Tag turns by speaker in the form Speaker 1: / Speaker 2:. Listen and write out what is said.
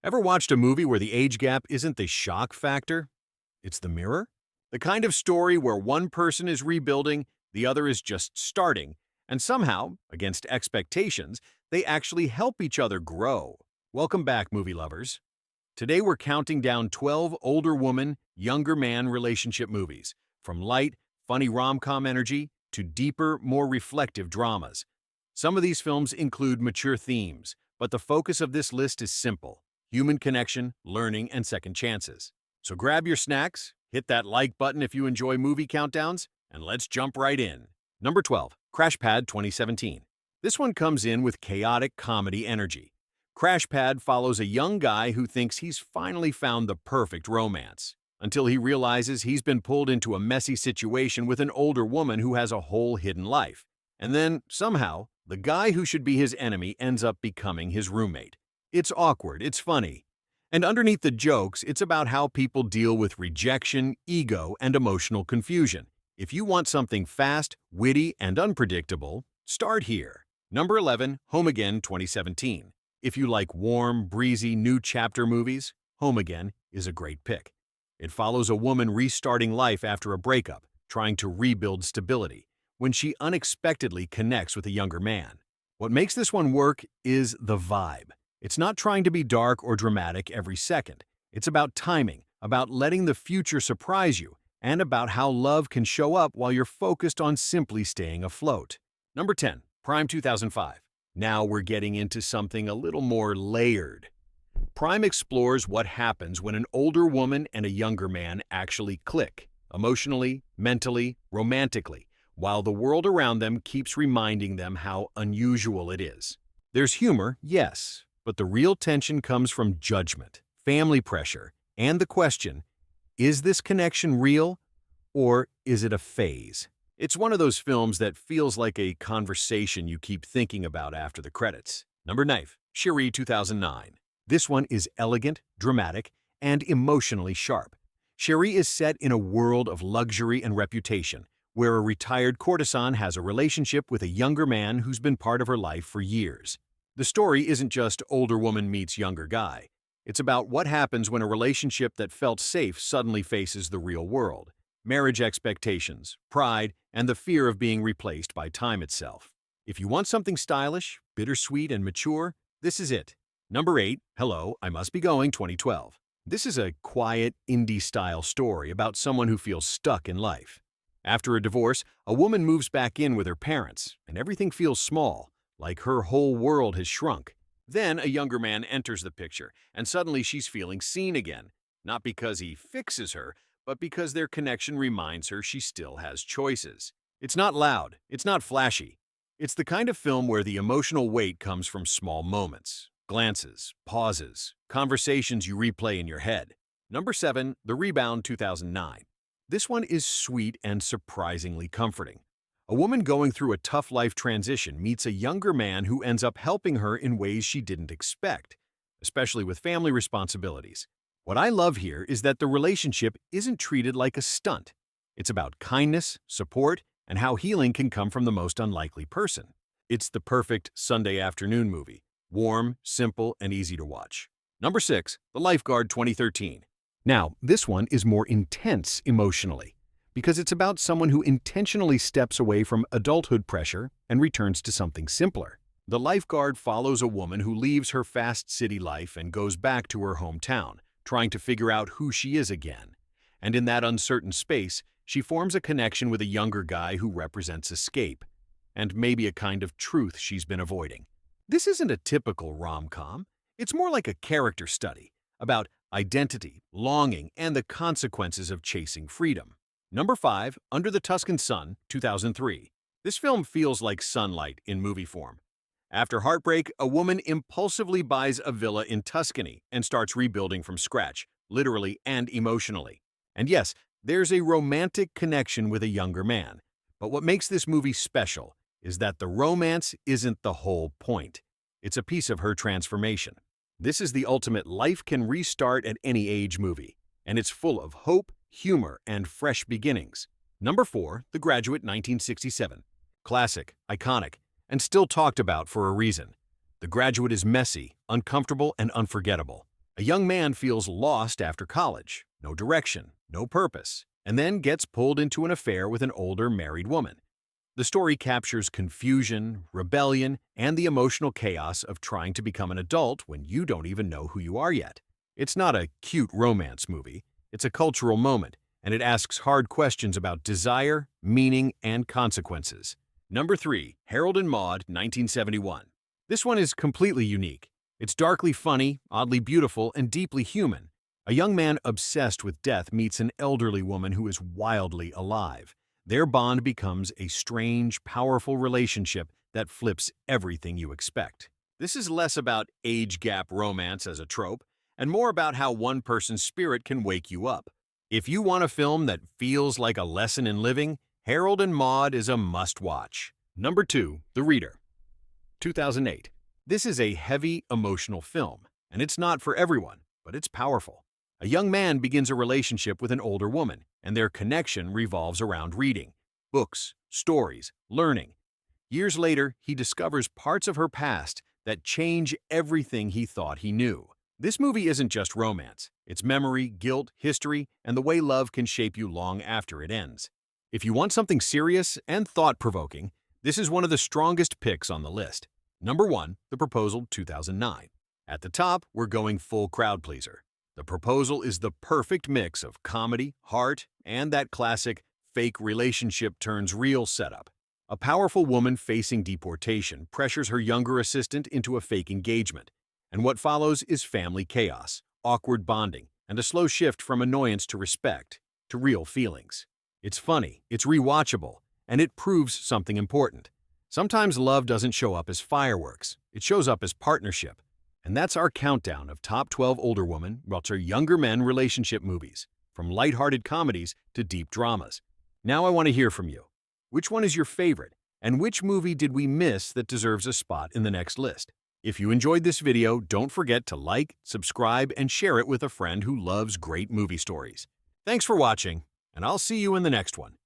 Speaker 1: Ever watched a movie where the age gap isn't the shock factor? It's the mirror? The kind of story where one person is rebuilding, the other is just starting, and somehow, against expectations, they actually help each other grow. Welcome back, movie lovers. Today we're counting down 12 older woman, younger man relationship movies, from light, funny rom-com energy to deeper, more reflective dramas. Some of these films include mature themes, but the focus of this list is simple: human connection, learning, and second chances. So grab your snacks, hit that like button if you enjoy movie countdowns, and let's jump right in. Number 12, Crash Pad 2017. This one comes in with chaotic comedy energy. Crash Pad follows a young guy who thinks he's finally found the perfect romance, until he realizes he's been pulled into a messy situation with an older woman who has a whole hidden life. And then, somehow, the guy who should be his enemy ends up becoming his roommate. It's awkward, it's funny. And underneath the jokes, it's about how people deal with rejection, ego, and emotional confusion. If you want something fast, witty, and unpredictable, start here. Number 11, Home Again 2017. If you like warm, breezy, new chapter movies, Home Again is a great pick. It follows a woman restarting life after a breakup, trying to rebuild stability, when she unexpectedly connects with a younger man. What makes this one work is the vibe. It's not trying to be dark or dramatic every second. It's about timing, about letting the future surprise you, and about how love can show up while you're focused on simply staying afloat. Number 10, Prime 2005. Now we're getting into something a little more layered. Prime explores what happens when an older woman and a younger man actually click, emotionally, mentally, romantically, while the world around them keeps reminding them how unusual it is. There's humor, yes, but the real tension comes from judgment, family pressure, and the question, is this connection real, or is it a phase? It's one of those films that feels like a conversation you keep thinking about after the credits. Number 9, Cherie 2009. This one is elegant, dramatic, and emotionally sharp. Cherie is set in a world of luxury and reputation, where a retired courtesan has a relationship with a younger man who's been part of her life for years. The story isn't just older woman meets younger guy. It's about what happens when a relationship that felt safe suddenly faces the real world. Marriage expectations, pride, and the fear of being replaced by time itself. If you want something stylish, bittersweet, and mature, this is it. Number 8, Hello, I Must Be Going 2012. This is a quiet, indie-style story about someone who feels stuck in life. After a divorce, a woman moves back in with her parents, and everything feels small, like her whole world has shrunk. Then a younger man enters the picture, and suddenly she's feeling seen again, not because he fixes her, but because their connection reminds her she still has choices. It's not loud, it's not flashy. It's the kind of film where the emotional weight comes from small moments, glances, pauses, conversations you replay in your head. Number 7, The Rebound 2009. This one is sweet and surprisingly comforting. A woman going through a tough life transition meets a younger man who ends up helping her in ways she didn't expect, especially with family responsibilities. What I love here is that the relationship isn't treated like a stunt. It's about kindness, support, and how healing can come from the most unlikely person. It's the perfect Sunday afternoon movie. Warm, simple, and easy to watch. Number 6, The Lifeguard 2013. Now, this one is more intense emotionally, because it's about someone who intentionally steps away from adulthood pressure and returns to something simpler. The Lifeguard follows a woman who leaves her fast city life and goes back to her hometown, trying to figure out who she is again. And in that uncertain space, she forms a connection with a younger guy who represents escape, and maybe a kind of truth she's been avoiding. This isn't a typical rom-com. It's more like a character study about identity, longing, and the consequences of chasing freedom. Number 5, Under the Tuscan Sun, 2003. This film feels like sunlight in movie form. After heartbreak, a woman impulsively buys a villa in Tuscany and starts rebuilding from scratch, literally and emotionally. And yes, there's a romantic connection with a younger man. But what makes this movie special is that the romance isn't the whole point. It's a piece of her transformation. This is the ultimate life can restart at any age movie, and it's full of hope, humor, and fresh beginnings. Number 4, The Graduate 1967. Classic, iconic, and still talked about for a reason. The Graduate is messy, uncomfortable, and unforgettable. A young man feels lost after college, no direction, no purpose, and then gets pulled into an affair with an older married woman. The story captures confusion, rebellion, and the emotional chaos of trying to become an adult when you don't even know who you are yet. It's not a cute romance movie, it's a cultural moment, and it asks hard questions about desire, meaning, and consequences. Number 3, Harold and Maude, 1971. This one is completely unique. It's darkly funny, oddly beautiful, and deeply human. A young man obsessed with death meets an elderly woman who is wildly alive. Their bond becomes a strange, powerful relationship that flips everything you expect. This is less about age gap romance as a trope, and more about how one person's spirit can wake you up. If you want a film that feels like a lesson in living, Harold and Maude is a must-watch. Number 2, The Reader, 2008. This is a heavy, emotional film, and it's not for everyone, but it's powerful. A young man begins a relationship with an older woman, and their connection revolves around reading, books, stories, learning. Years later, he discovers parts of her past that change everything he thought he knew. This movie isn't just romance. It's memory, guilt, history, and the way love can shape you long after it ends. If you want something serious and thought-provoking, this is one of the strongest picks on the list. Number 1, The Proposal, 2009. At the top, we're going full crowd pleaser. The Proposal is the perfect mix of comedy, heart, and that classic fake relationship turns real setup. A powerful woman facing deportation pressures her younger assistant into a fake engagement, and what follows is family chaos, awkward bonding, and a slow shift from annoyance to respect, to real feelings. It's funny, it's rewatchable, and it proves something important. Sometimes love doesn't show up as fireworks, it shows up as partnership. And that's our countdown of top 12 older women, younger men relationship movies, from lighthearted comedies to deep dramas. Now I want to hear from you. Which one is your favorite? And which movie did we miss that deserves a spot in the next list? If you enjoyed this video, don't forget to like, subscribe, and share it with a friend who loves great movie stories. Thanks for watching, and I'll see you in the next one.